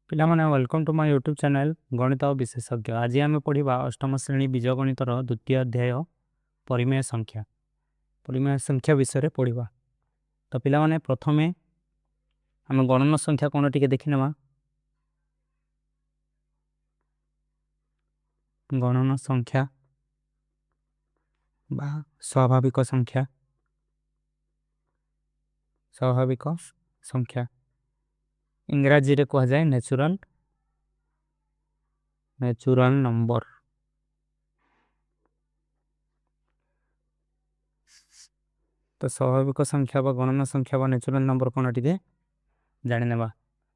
पिला माने welcome to my YouTube channel गणित और विशेषज्ञ। आज आम पढ़ा अष्टम श्रेणी बीजगणितर द्वितीय अध्याय परिमेय संख्या विषय में पढ़ा। तो पिला माने प्रथमे आम गणन संख्या कौन टी देखने गणन संख्या बा स्वाभाविक संख्या इंग्राजी रे कहा जाए नेचुरल नंबर। तो स्वाभाविक संख्या बा गणन संख्या बा नेचुरल नंबर कौन टी जाने नेबा।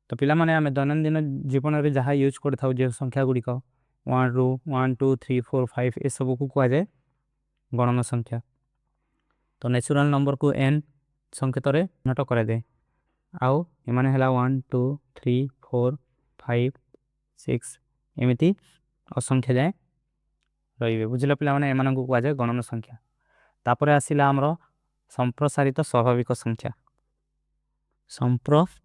तो पिला माने आमे दैनंदिन जीवन में जहाँ यूज करता जो संख्या गुड़िक 1 2 3 4 5 ए सब को कहा जाए गणन संख्या। तो नेचुरल नंबर को n संकेत रे नोट करा जाए। आउ एमाने हला 1 2 3 4 5 6 एमिति असंख्य जाए रहिबे। बुझिला पिला माने एमान को कहा जाए गणन संख्या। तापरे आसिला हमरो संप्रसारित स्वाभाविक संख्या। संप्रसारित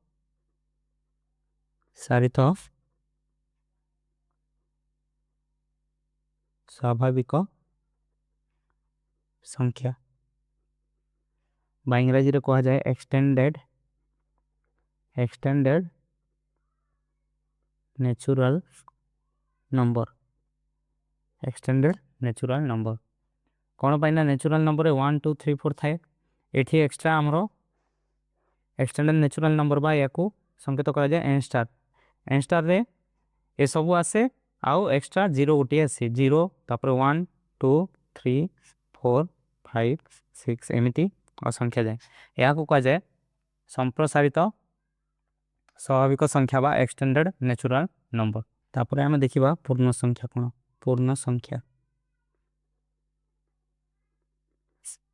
स्वाभाविक संख्या बा इंग्रजी रे कहा जाए एक्सटेंडेड नेचुरल नंबर। कौन पाइना नेचुरल नंबर 1 2 3 4 थाए एठी एक्स्ट्रा हमरो एक्सटेंडेड नेचुरल नंबर बा याकू संकेत करा जाए एन स्टार रे ए सबु आसे आउ एक्स्ट्रा 0 गोटी आसे 0 तापर 1 2 3 4 5 6 एमिति असंख्या जाए याकू कहा जाए संप्रसारित स्वाभाविक संख्या बा एक्सटेंडेड नेचुरल नंबर। तापर आमे देखिबा पूर्ण संख्या कोन पूर्ण संख्या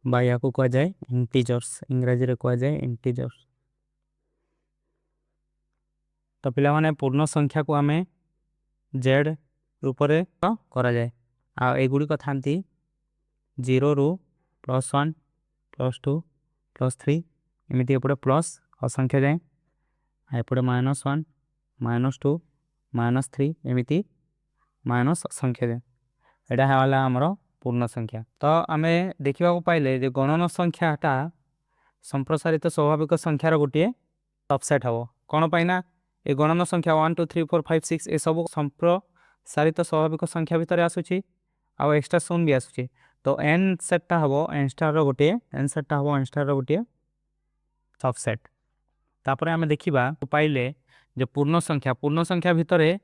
बा याकू कहा जाए इंटीजर्स इंग्रजी रे कहा जाए इंटीजर्स। तो पिला माने पूर्ण संख्या को आमे जेड रूप रे करा जाए आ एगुडी को थांती 0 रु +1 +2 +3 एमिति एपड़े प्लस असंख्या जाए एपड़े -1 -2 -3 एमिति माइनस संख्या जाए एटा है हमरो पूर्ण संख्या। तो आमे देखिबा को पाइले जे गणन संख्या टा संप्रसारित स्वाभाविक संख्यार गोटे सबसेट हबो। कोन पाइना ए गणन संख्या 1 2 3 4 5 6 ए सब संप्रसारित स्वाभाविक संख्या भितर आसुची आ एक्स्ट्रा शून्य भी आसुची। तो n सेट टा हबो n स्टार रो गोटे सबसेट। तापरे आमे देखिबा पाइले जे पूर्ण संख्या भितर ए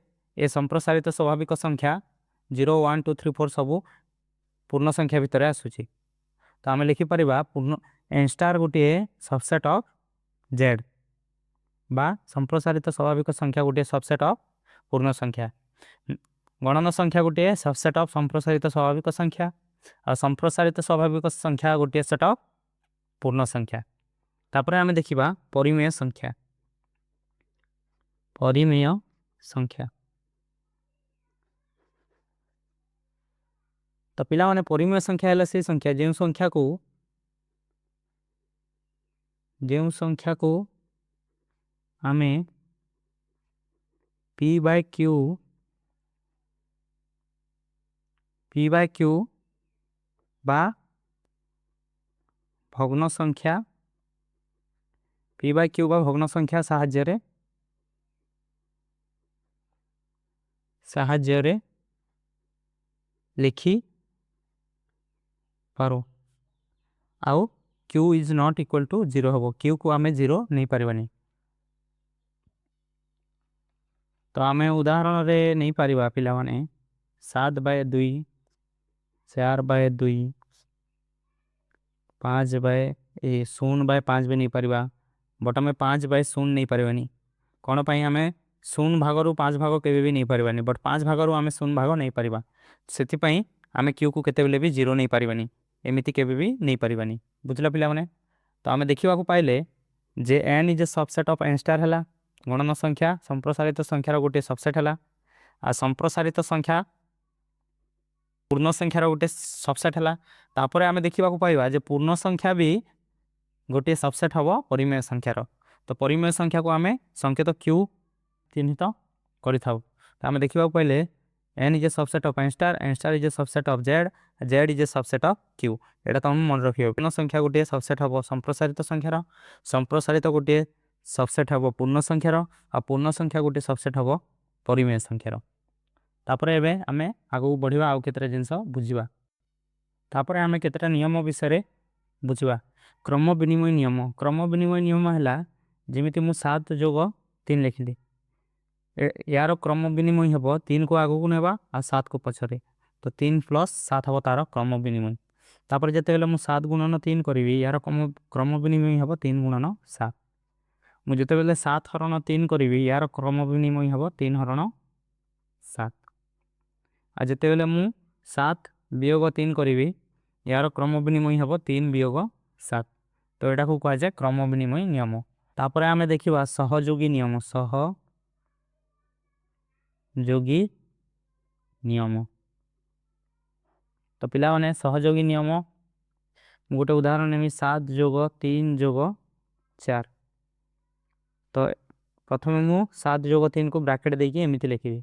संप्रसारित स्वाभाविक संख्या 0 1 2 3 4 सब पूर्ण संख्या भितर आसुची। तो आमे लिखि परिबा पूर्ण n स्टार गोटे सबसेट ऑफ z बा संप्रसारित स्वाभाविक संख्या गोटे सबसेट ऑफ पूर्ण संख्या। गणन संख्या गोटे सबसेट ऑफ संप्रसारित स्वाभाविक संख्या और संप्रसारित स्वाभाविक संख्या गोटे सेट ऑफ पूर्ण संख्या। तापरे आमे देखिबा परिमेय संख्या। तो पिला माने परिमेय संख्या है से संख्या जेउ संख्या को आमे p by q बा भग्न संख्या साहाଯ୍य रे लिखी पारो आउ q is not equal to 0 हबो q को आमे 0 नहीं परिबानी। तो आमे उदाहरण रे नहीं परिबा पिला माने 7/2 4/2 0/5 भी नहीं परिबा बटा में 5/0 नहीं परिबानी। कौन पाई हमें 0 भागरू 5 भागो केबे भी नहीं परिबानी बट 5 भागरू आमे 0 भागो नहीं परिबा सेति पाई आमे q को केते बेले भी 0 नहीं परिबानी एमिति केबे भी नहीं परिबानी। बुझला पिला माने तो आमे देखिबा को पाइले जे n is a subset of n star हला गणन संख्या संप्रसारित संख्यार गोटे सबसेट हला आ संप्रसारित संख्या पूर्ण संख्यार गोटे सबसेट हला। तापरे आमे देखिबा को पाइबा जे पूर्ण संख्या भी गोटे सबसेट हबो परिमेय संख्यार। तो परिमेय संख्या को आमे संकेत q चिन्हित କରିଥାଉ। ତ ଆମେ ଦେଖିବାକୁ ପାଇଲେ n is a subset of n star is a subset of z is a subset of q। ଏଟା ତମେ ମନେ ରଖିବ। ପୂର୍ଣ୍ଣ ସଂଖ୍ୟା ଗୋଟିଏ ସବସେଟ୍ ହବ ସମ୍ପ୍ରସାରିତ ସଂଖ୍ୟାର, ସମ୍ପ୍ରସାରିତ ଗୋଟିଏ ସବସେଟ୍ ହବ ପୂର୍ଣ୍ଣ ସଂଖ୍ୟାର, ଆଉ ପୂର୍ଣ୍ଣ ସଂଖ୍ୟା ଗୋଟିଏ ସବସେଟ୍ ହବ ପରିମେୟ ସଂଖ୍ୟାର। ତାପରେ ଏବେ ଆମେ ଆଗକୁ ବଢ଼ିବା ଆଉ କେତେଟା ଜିନିଷ ବୁଝିବା। ତାପରେ ଆମେ କେତେଟା ନିୟମ ବିଷୟରେ ବୁଝିବା। କ୍ରମ ବିନିମୟ ନିୟମ। କ୍ରମ ବିନିମୟ ନିୟମ ହେଲା ଯେମିତି ମୁଁ 7 ଯୋଗ 3 ଲେଖିଲି, यार क्रम विनिमय हम 3 को आगू नेबा आ 7 को पछरे, तो 3 + 7 हम तार क्रम विनिमय। तापर जते बेले मु 7 गुणन 3 करिवि, यार क्रम विनिमय हम 3 गुणन 7। मु जते बेले 7 हरण 3 करिवि, यार क्रम विनिमय हम 3 हरण 7। आ जते बेले मु 7 वियोग 3 करिवि, यार क्रम विनिमय हम 3 वियोग 7। तो एटा को कहा जाय क्रम विनिमय नियम। तापर आमे देखिबा सहयोगी नियम। सहयोगी नियम। तो पिला माने सहयोगी नियम गोटे उदाहरण नेमी 7 जोग 3 जोग 4। तो प्रथमे मु 7 जोग 3 को ब्रैकेट देकी एमिति लिखिबि।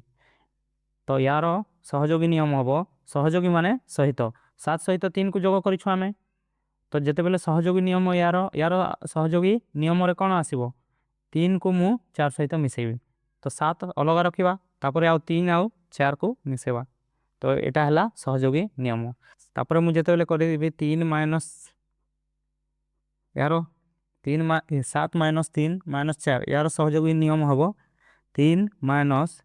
तो यार सहयोगी नियम हबो, सहयोगी माने सहित 7 सहित 3 को जोग करिछु आमे। तो जते बेले सहयोगी नियम यार सहयोगी नियम रे कोन आसीबो, 3 को मु 4 सहित मिसेबि। तो 7 अलग रखिबा, तापर आउ 3 आउ 4 को मिसेबा। तो एटा हला सहयोगी नियम। तापर मु जते बेले करिबि 3 माइनस यार 7 माइनस 3 माइनस 4, यार सहयोगी नियम हबो 3 माइनस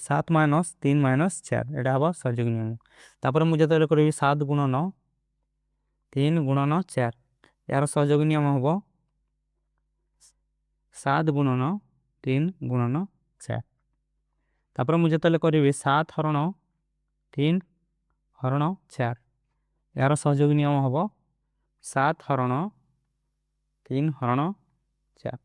7 माइनस 3 माइनस 4, एटा हबो सहयोगी नियम। तापर मु जते बेले करिबि 7 गुणन 3 गुणन 4, यार सहयोगी नियम हबो 7 गुणन 3 गुणन 4। तापर मु जते बेले करिबि 7 हरण 3 हरण 4, यार सहयोगी नियम हबो 7 हरण 3 हरण 4।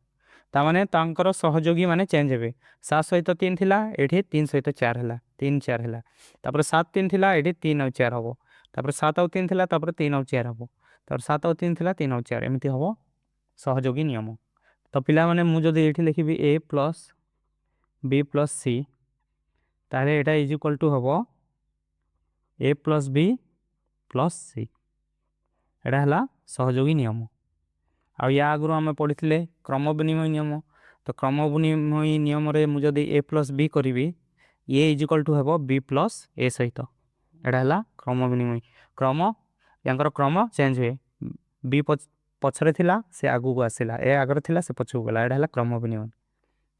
ता माने तांकर सहयोगी माने चेंज हेबे। 7 सहित 3 थिला, एठी 3 सहित 4 हला, 3 4 हला। तापर 7 3 थिला, एठी 3 और 4 हबो। तापर 7 और 3 थिला, तापर 3 और 4 हबो। तापर 7 और 3 थिला, 3 और 4 एमिति हबो सहयोगी नियम। तो पिला माने मु जदि एठी लिखिबि a + b + c, ताले एटा इज इक्वल टू हबो a + b + c। एटा हला सहयोगी नियम। आ या आगु आमे पढिथिले क्रम विनिमय नियम। तो क्रम विनिमय नियम रे मु जदि a + b करिवि, a इज इक्वल टू हबो b + a सहित। एटा हला क्रम विनिमय। क्रम यांकर क्रम चेंज हुए, b पछरे थिला से आगु को आसिला, a आगरे थिला से पछू गला, एटा हला क्रम विनिमय।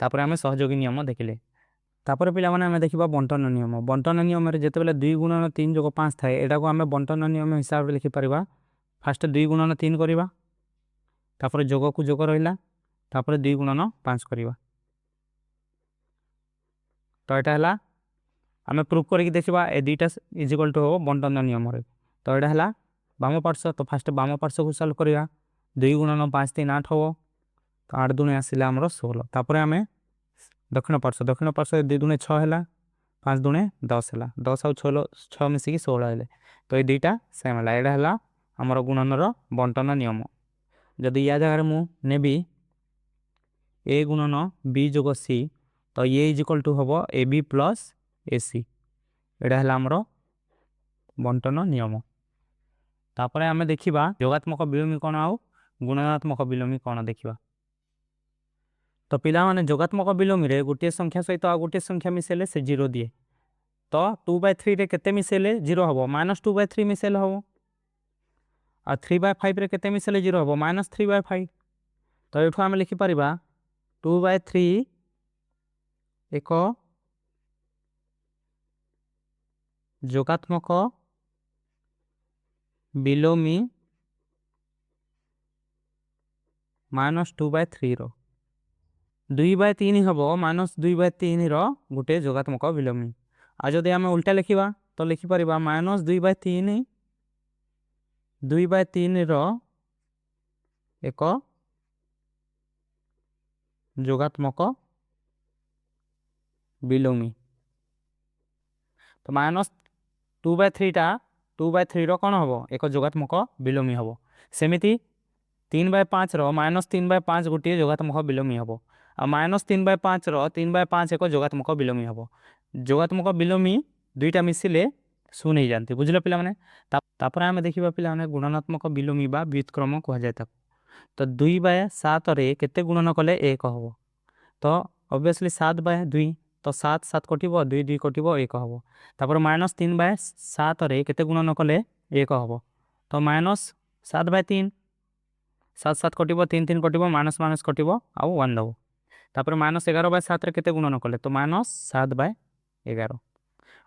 तापर आमे सहयोगी नियम देखिले। तापर पिला माने आमे देखिबा बंटन नियम। बंटन नियम रे जते बेले 2 गुणन 3 जोग 5 थाए, एटा को आमे बंटन नियम हिसाब रे लिखि परिबा। फर्स्ट 2 गुणन 3 करिबा, तापर जोग को जोग रहिला, तापर 2 गुणन 5 करिबा। तो एटा हला आमे प्रूफ करिकि देखिबा ए दुईटा इज इक्वल टू हो बंटन नियम रे। तो एटा हला बाम पार्श्व। तो फर्स्ट बाम पार्श्व को सॉल्व करिबा। 2 गुणन 5 3 8 हो, तो 8 दुने आसिला हमरो 16। तापर आमे दक्षिण पार्श्व 2 दुने 6 हला, 5 दुने 10 हला, 10 और 6 मिसी की 16 हले। तो ये दुईटा सेम हला। एटा हला हमरो गुणन रो बंटन नियम। जदि या जगह मु नेबी a गुणन b जोग c, तो ये इज इक्वल टू हबो ab + ac। एटा हला हमरो बंटन नियम। तापर आमे देखिबा योगात्मक विलोमी कोन आउ गुणात्मक विलोमी कोन देखिबा। तो पिला माने जोगात्मक विलोमी रे गोटे संख्या सहित आ गोटे संख्या मिसेले से 0 दिए। तो 2/3 रे केते मिसेले 0 हबो, -2/3 मिसेले हबो। आ 3/5 रे केते मिसेले 0 हबो, -3/5। तो एठो आमे लिखि परिबा 2/3 एको जोगात्मक विलोमी -2/3 रो 2/3 हबो, -2/3 रो गोटे जोगात्मक विलोमी। आ जदि आमे उल्टा लिखिबा तो लिखि परिबा -2/3 रो एको जोगात्मक विलोमी। तो -2/3 टा 2/3 रो कोन हबो, एको जोगात्मक विलोमी हबो। सेमिति 3/5 रो -3/5 गोटे जोगात्मक विलोमी हबो। आ -3/5 3/5 एक जोगात्मक विलोमी हम जोगात्मक विलोमी दुईटा मिसिले शून्य हो जाती बुझल पे आम देखा पे गुणनात्मक विलोमी बा व्युत्क्रम कहुए तो 2/7 केते गुणन कले 1 हम तो ऑब्वियसली 7/2 तो 7 7 कटिब 2 2 कटिब 1 हम तापर -3/7 केते गुणन कले 1 हम तो -7/3 7 7 कटिब 3 3 कटिब माइनस माइनस कटिब आउ 1 दब तापर -11/7 केते गुणन कले तो -7/11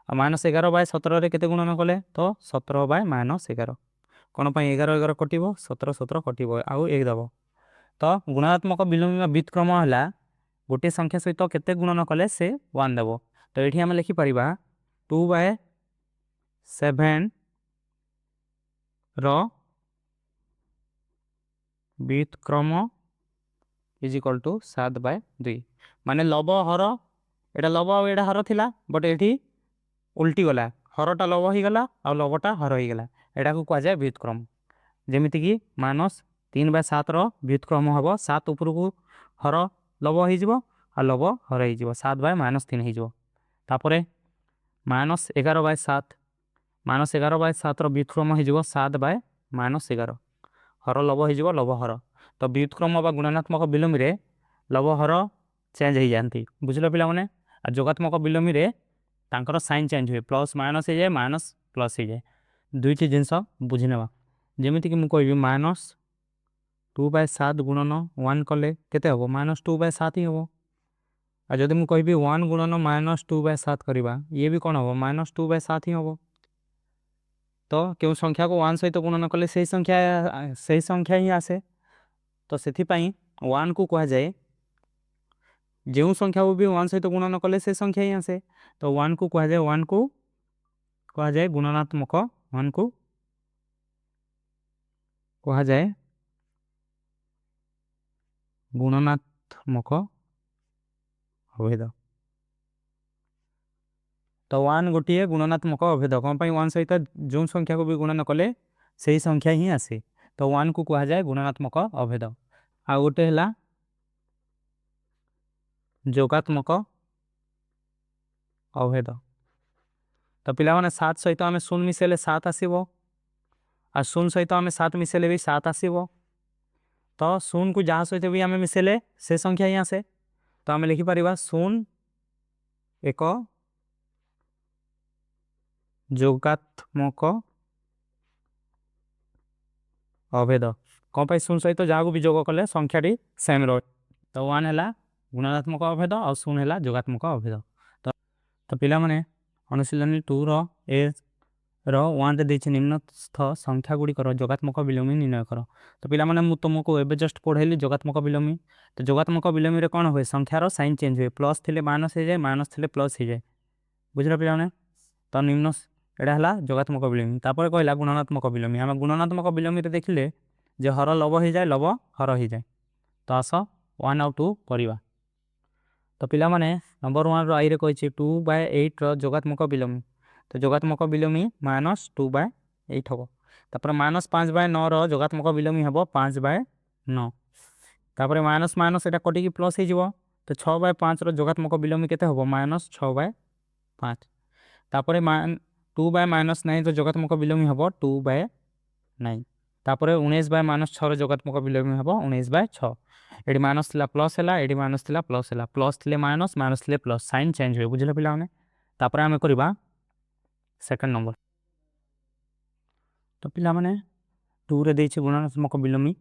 -11/17 केते गुणन कले तो 17/-11 कौन 11 11 कटिब 17 17 कटिब आउ 1 दब तो गुणात्मक विलोमी व्युत्क्रम है गोटे संख्या सहित केते गुणन कले से 1 देव तो ये आम लिखिपर 2/7 व्युत्क्रम इज इक्वल टू 7/2 माने लब हर एटा लब आड़ा हर थिला बट ये उल्टी गला हरटा लब हो गला आ लबटा हर हो गला एटा को कह जाए व्युत्क्रम जेमिति कि -3/7 व्युत्क्रम हम 7 उपर को हर लब हो लब हर हो 7/-3 होपर -11/7 -11/7 व्युत्क्रम हो 7/-11 हर लब हो लब हर तो व्युत्क्रम बा गुणात्मक विलोमी रे लब हर चेंज हो जाती बुझल पे जोगात्मक विलोमी रे तांकर साइन चेंज हुए प्लस माइनस हो जाए माइनस प्लस हो जाए दुईटी जिनस बुझीने जमीती कि मुझे -2/7 गुणन 1 कले केते हम -2/7 ही हम आ जदि मुझे 1 गुणन -2/7 करवा ये भी कौन हम -2/7 ही हम तो क्यों संख्या को 1 सहित गुणन कले सही संख्या ही आसे तो से 1 को कह जाए जो संख्या को भी 1 सहित गुणन कले से संख्या ही आसे तो 1 को कह जाए गुणनात्मक 1 को कह जाए गुणनात्मक अभेद तो 1 गोटे गुणनात्मक अभेद कौन 1 सहित जो संख्या को भी गुणन कले से संख्या ही आसे तो 1 को कह जाए गुणनात्मक अभेद आ गोटे है जोगात्मक अभेद तो पिला माने 7 सहित आम 0 मिसेले 7 आसो आ 0 सहित आम 7 मिसेले भी 7 आसो तो 0 को जहाँ सहित भी आम मिसेले से संख्या ही आसे तो आम लिखिपर 0 एक जोगात्मक अभेद कौन 0 सहित जहाँ को भी जोग कले संख्याटी सेम रहे तो 1 है गुणात्मक अभेद और 0 है जोगात्मक अभेद तो पिला माने अनुशीलनी 2 1 देछि निम्नस्थ संख्या गुड़िकर जोगात्मक विलोमी निर्णय कर तो पिला माने तुमको एबे जस्ट पढ़ेली जोगात्मक विलोमी तो जोगात्मक विलोमी रे कौन हुए संख्यार साइन चेंज हुए प्लस थिले माइनस हो जाए माइनस थिले प्लस हो जाए बुझल पिला माने तो निम्न एटा है जोगात्मक विलोमी तापर कहला गुणात्मक विलोमी आम गुणात्मक विलोमी रे देखिले जे हर लब हो जाए लब हर हो जाए तो आस 1 और 2 करवा तो पिला माने नंबर 1 आई रे कही 2/8 जोगात्मक विलोमी तो जोगात्मक विलोमी -2/8 हम तापर -5/9 जोगात्मक विलोमी हम 5/9 तापर माइनस माइनस एटा कटिकी प्लस हो तो 6/5 जोगात्मक विलोमी केते हम -6/5 तापर 2/-9 जोगात्मक विलोमी हम 2/9 तापर 19/-6 जोगात्मक विलोमी हम 19/6 एडी माइनस थिला प्लस है एडी माइनस थिला प्लस है प्लस थिले माइनस माइनस थिले प्लस साइन चेंज हुए बुझल पिला माने तापर आमे करबा सेकंड नंबर तो पिला माने 2 रे देछि गुणात्मक विलोमी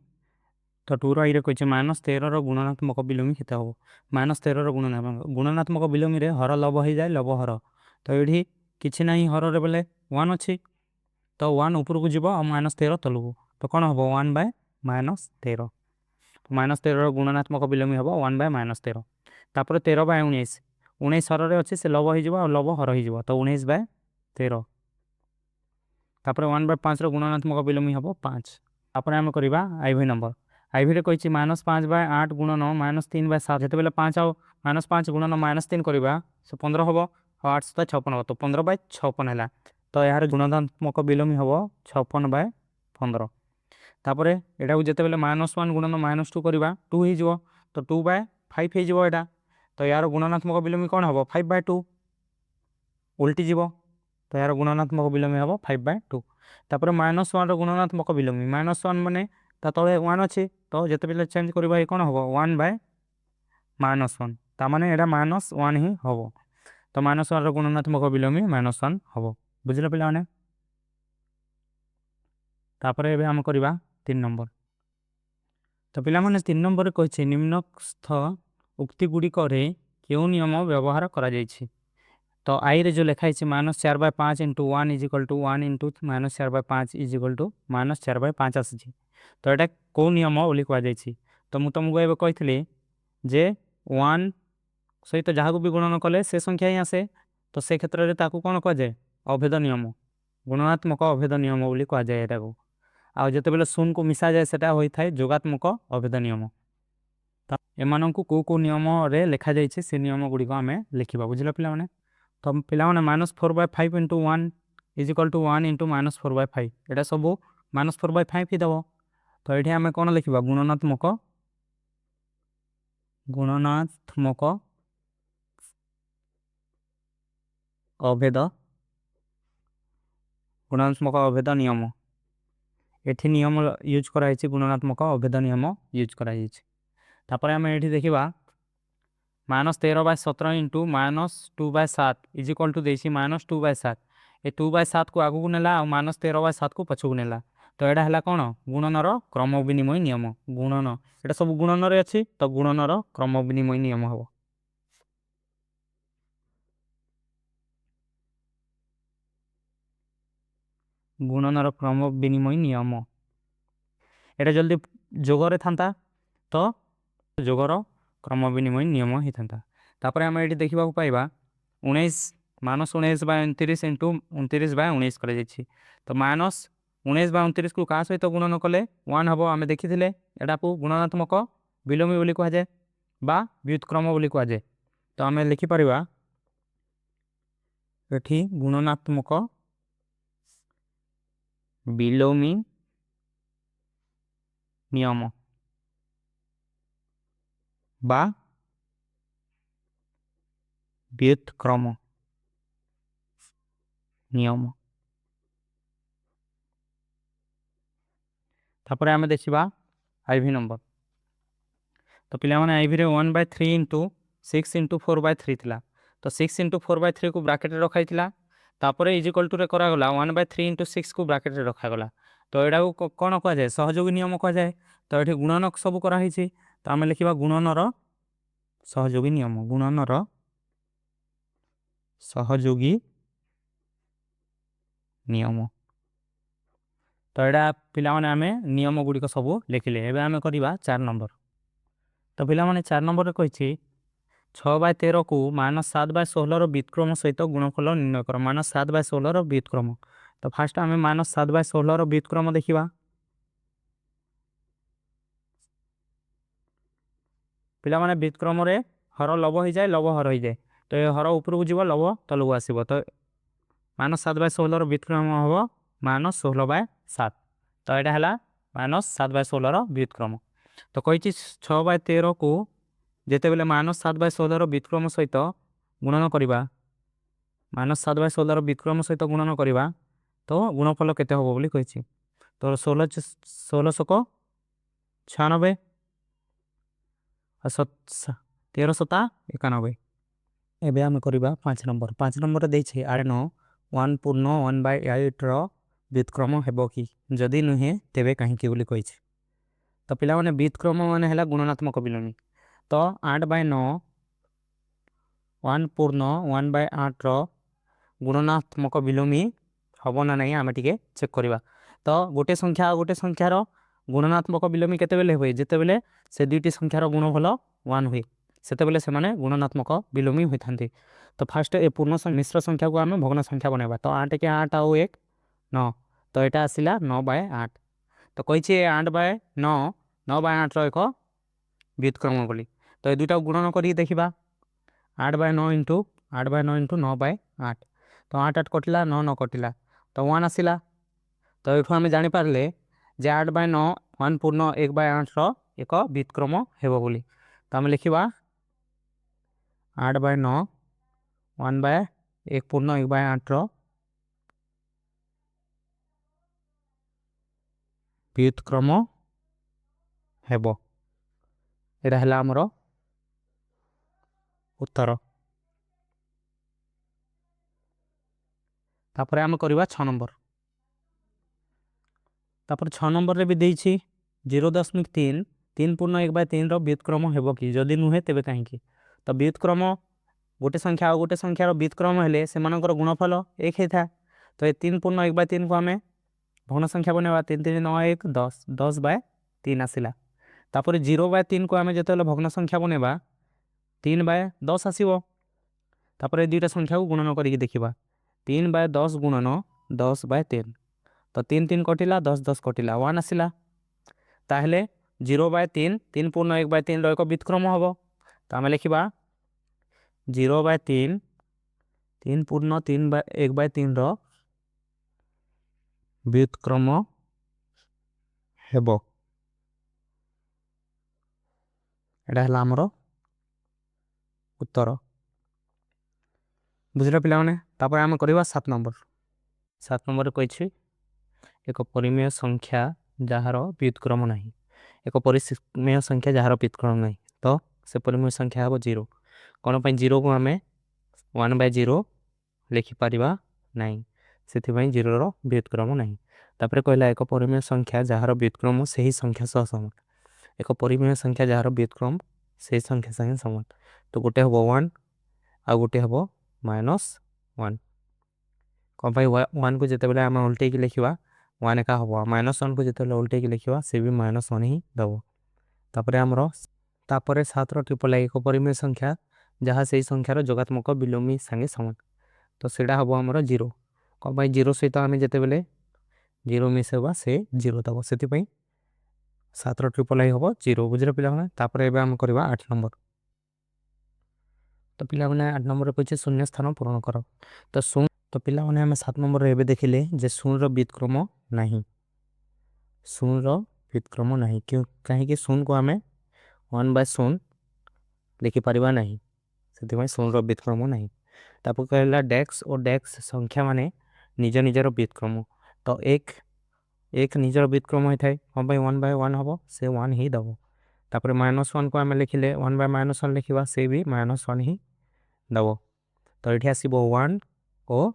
तो 2 रो कही -13 गुणात्मक विलोमी केते हो -13 गुणात्मक विलोमी रे हर लब हो जाए लब हर तो ये किछि नहीं हर रे बोले 1 अच्छी तो 1 ऊपर को जीव और -13 तलू तो कौन हम 1/-13 -13 गुणात्मक विलोमी हम 1/-13 तापर 13/19 19 हर रे अच्छे से लब हो लब हर हो तो 19/13 तापर 1/5 गुणात्मक विलोमी हम 5 तापर आम करवा आईवी नंबर आईवी रे कही -5/8 गुणन -3/7 जो बेले 5 आउ -5 गुणन -3 करवा से 15 हम 8 7 56 हम तो 15/56 है तो यार गुणात्मक विलोमी हम 56/15 तापर यहाँ जिते बेले -1 गुणन -2 करवा 2 हो तो 2/2 5 हो तो यार गुणनात्मक विलोमी कौन हम 5/2 उल्टी जीव तो यार गुणनात्मक विलोमी हम 5/2 तापर -1 गुणनात्मक विलोमी -1 माने ता तले 1 अच्छे तो जिते बेले चेंज करबा कौन हम 1/-1 ताने एटा -1 ही हम तो -1 गुणनात्मक विलोमी -1 हम बुझल पे तापर एबे हम करबा 3 नंबर तो पिला माने 3 नंबर कहि निम्नस्थ उक्ति गुडी करे केउ नियम व्यवहार करा जायछि तो आई रे जो लिखा है -4/5 × 1 = 1 × -4/5 = -4/5 आसी तो एटा को नियम बोली कह जायछि तो मु तुमको एबे कहितली जे 1 सहित जहाँ को भी गुणन कले से संख्या ही आसे तो से क्षेत्र में ताकू कौन कह जाए अभेद नियम गुणात्मक अभेद नियम बोली कह जाए एटा को आ जते बेले शून्य को मिसा जाए सेटा होई थाए जोगात्मक अभेद नियम एमानंकु को नियम रे लिखा जायछि से नियम गुडी को आमे लिखिबा बुझिला पिला माने तो पिला माने -4/5 × 1 = 1 × -4/5 एटा सब -4/5 ही दबो तो एठी आमे कोन लिखिबा गुणात्मक अभेद नियम एठी नियम यूज करा जायछि गुणात्मक अभेद नियम यूज करा जायछि तापर आमे एठी देखिबा -13/17 × -2/7 = देसी -2/7 ए 2/7 को आगु नेला और -13/7 को पछू नेला तो एटा हला कोन गुणनर क्रम विनिमय नियम गुणन एटा सब गुणन रे अछि तो गुणनर क्रम विनिमय नियम हो गुणनर क्रम विनिमय नियम एटा जल्दी जोगरे थांता तो जोगर क्रम विनिमय नियम ही थांता तापर आमे एठी देखिबा को पाइबा 19 -19/29 × 29/19 करे जायछि तो -19/29 को का सहित गुणन कले 1 हबो आमे देखिथिले एटा को गुणात्मक विलोमी बोली कह जाय बा व्युत्क्रम बोली कह जाय तो आमे लिखि परिबा एठी गुणात्मक विलोमी नियम बा व्युत्क्रम नियम तापर आमे देखिबा आईवी नंबर तो पिला माने आईवी रे 1/3 × 6 × 4/3 थिला तो 6 × 4/3 को ब्रैकेट रे रखाई थिला तापर = रे करा गला 1/3 × 6 को ब्रैकेट रे रखा गला तो एडा को कोन कह जाय सहयोगी नियम कह जाय तो एठी गुणनक सब करा हिची तो आमे लिखिबा गुणनर सहयोगी नियम गुणनर सहयोगी नियम तो एडा पिला माने आमे नियम गुडी को सब लिखिले एबे आमे करबा 4 नंबर तो पिला माने 4 नंबर रे कहिछि 6/13 को -7/16 रो व्युत्क्रम सहित गुणफल निर्णय कर -7/16 रो व्युत्क्रम तो फास्ट आमे -7/16 रो व्युत्क्रम देखिबा पिला माने व्युत्क्रम रे हर लव हो जाए लव हर हो जाए तो ये हर ऊपर को जीव लव तलु आसीबो तो -7/16 रो व्युत्क्रम हबो -16/7 तो एटा हला -7/16 रो व्युत्क्रम तो कहिछि 6/13 को जेते बेले -7/16 रो व्युत्क्रम सहित गुणन करिबा -7/16 रो व्युत्क्रम सहित गुणन करिबा तो गुणफल केते हबो बोली कहिछि तो 1696 1391 एबे आमे करिबा 5 नंबर रे देछि आरे नो 1 पूर्ण 1/8 रो व्युत्क्रम हेबो कि जदि नुहे तेबे काहे कि बोली कहिछि तो पिला माने व्युत्क्रम माने हला गुणात्मक विलोमी तो 8/9 1 पूर्ण 1/8 रो गुणात्मक विलोमी हबो ना नहीं आमे टिके चेक करबा तो गोटे संख्या रो गुणात्मक विलोमी केते बेले होय जेते बेले से दुईटी संख्या रो गुणफल 1 होय सेते बेले से माने गुणात्मक विलोमी होय थांती तो फास्ट ए पूर्ण मिश्र संख्या को आमे भग्न संख्या बनेबा तो 8 के 8 आउ 1 9 तो एटा आसिला 9/8 तो कहिछि 8/9 9/8 रो एक व्युत्क्रम बोली तो ए दुटा गुणन करी देखिबा 8/9 * 8/9 * 9/8 तो 8 8 कटिला 9 9 कटिला तो 1 आसिला तो एठु आमे जानि पारले जे 8/9 1 पूर्ण 1/8 रो एक व्युत्क्रम हेबो बोली तो आम लिखा 8/9 1/1 पूर्ण 1/8 व्युत्क्रम हेब। एटा है आमर उत्तर। तापर आम करवा 6 नंबर। तापर 6 नंबर रे भी देछि 0.3 3 पूर्ण 1/3 रो व्युत्क्रम हेबो कि जदि नुहे तेबे काहेकि। तो व्युत्क्रम गोटे संख्या और गोटे संख्यार व्युत्क्रम हेले सेमानकर गुणफल 1 हेता। तो ये 3 पूर्ण 1/3 को आमे भग्न संख्या बनेबा 3 3 9 1 10 10/3 आसिला। तापर 0/3 को आमे जेतेले भग्न संख्या बनेबा 3/10 आसीबो। तापर ए दुईटा संख्या को गुणन करिकि देखिबा 3/10 गुणन 10/3 तो 3 3 कटिला 10 10 कटिला 1 आसिला। ताहले 0/3 3 पूर्ण 1/3 रो एक व्युत्क्रम हबो। तो आमे लिखिबा 0/3 3 पूर्ण 1/3 रो व्युत्क्रम हेबो। एटा हला हमरो उत्तर। बुझिरा पिला माने तापर आमे करबा 7 नंबर। 7 नंबर कहिछि एक परिमेय संख्या जाहार व्युत्क्रम नाही। एक परिमेय संख्या जाहार व्युत्क्रम नाही तो से परिमेय संख्या हबो 0। कोन पई 0 को आमे 1/0 लिखि परिबा नाही सेति पई 0 रो व्युत्क्रम नाही। तापर कहला एक परिमेय संख्या जाहार व्युत्क्रम सही संख्या सह समान। एक परिमेय संख्या जाहार व्युत्क्रम सही संख्या सह समान तो गोटे हबो 1 आ गोटे हबो -1। कोन पई 1 को जेते बेले आमे उल्टे की लिखिबा 1 का हबो -1 को जेते बेले उल्टे की लिखिबा से भी -1 ही दबो। तापर हमरो तापर 7 रो ट्रिपल एक परिमेय संख्या जहा सही संख्यार जोगात्मक बिलोमी संगे समान तो सेडा हबो हमरो 0। कोन पई 0 सहित आमे जेते बेले 0 मिसेबा से 0 दबो सेति पई 7 रो ट्रिपल आई हबो 0। बुझिरा पिला माने तापर एबे हम करबा 8 नंबर। तो पिला माने 8 नंबर कहै शून्य स्थान पूर्ण करो। तो शून्य तो पिला माने हम 7 नंबर रे एबे देखिले जे शून्य रो व्युत्क्रम नाही। शून्य रो व्युत्क्रम नाही क्यों काहे कि शून्य को हमें 1/0 लिखि परिबा नाही सेति पई शून्य रो व्युत्क्रम नाही। तापर कहला डेक्स और डेक्स संख्या माने निज निजर व्युत्क्रम तो एक निजर व्युत्क्रम होय थाय 1/1 हबो से 1 ही दबो। तापर -1 को आमे लिखिले 1/-1 लिखिबा से भी -1 ही दबो। तो एठी आसीबो 1 ओ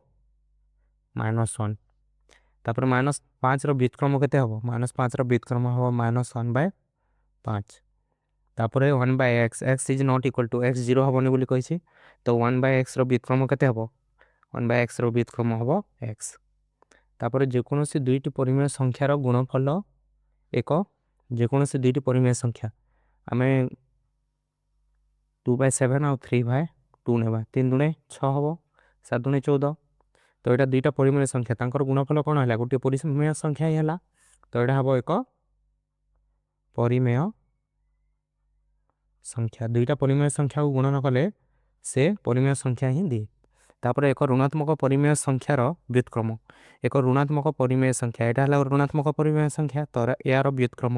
-1। तापर -5 रो व्युत्क्रम केते हबो -5 रो व्युत्क्रम हबो -1/5। तापर 1/x x is not equal to x 0 हबोनी बोली कहिछि तो 1/x रो व्युत्क्रम केते हबो 1/x रो व्युत्क्रम हबो x। तापर जे कोनोसी दुईटी परिमेय संख्यार गुणफल एक जे कोनोसी दुईटी परिमेय संख्या आमे 2/7 और 3/2 नेबा 3 दुने 6 हबो 7 दुने 14 तो एटा दुईटा परिमेय संख्या तांकर गुणफल कोन हला गोटे परिमेय संख्या ही हला तो एटा हबो एक परिमेय संख्या। दुईटा परिमेय संख्या को गुणन कले से परिमेय संख्या ही दिए। तापर एक ऋणात्मक परिमेय संख्यार व्युत्क्रम एक ऋणात्मक परिमेय संख्या एटा हला ऋणात्मक परिमेय संख्या तो यार व्युत्क्रम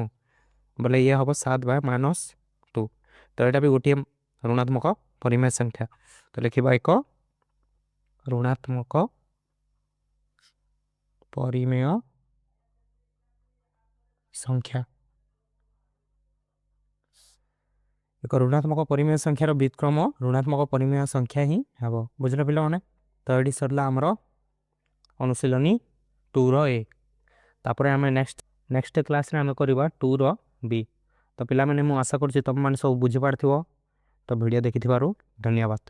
बोले ये हबो 7/-2 तो एटा भी गोटे ऋणात्मक परिमेय संख्या तो लिखिबा एक ऋणात्मक परिमेय संख्या। एक ऋणात्मक परिमेय संख्यार व्युत्क्रम ऋणात्मक परिमेय संख्या ही हबो। बुझला पिला माने तो एडी सरला हमरो अनुशीलनी 2 रो ए। तापर हमें नेक्स्ट क्लास रे हमें करबा 2 रो बी। तो पिला माने मु आशा करछि तुम माने सब बुझि पारथिबो तो वीडियो देखिथिबारु धन्यवाद।